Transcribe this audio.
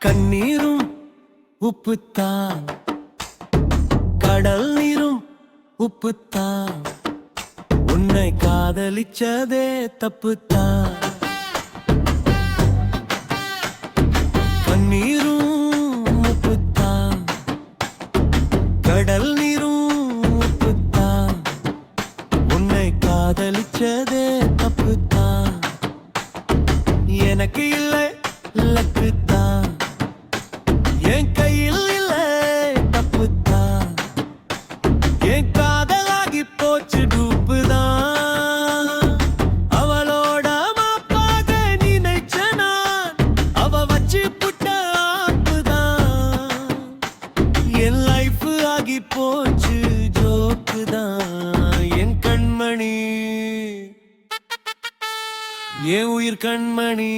கண்ணீரும் உப்புத்தான், கடல் நீரும் உப்புத்தான், உன்னை காதலிச்சதே தப்புத்தான். கண்ணீரும் உப்புத்தான், கடல் நீரும் உப்புத்தான், உன்னை காதலிச்சதே தப்புத்தான். எனக்கு இல்லை லக்குத்தான், என் கையில் இல்லை தப்புத்தான், என் காதலாகி போச்சு டூப்புதான். அவளோட மாப்பாக நினைச்ச நான், அவ வச்சு புட்ட ஆப்புதான். என் லைஃப் ஆகி போச்சு ஜோக்குதான். என் கண்மணி, என் உயிர் கண்மணி.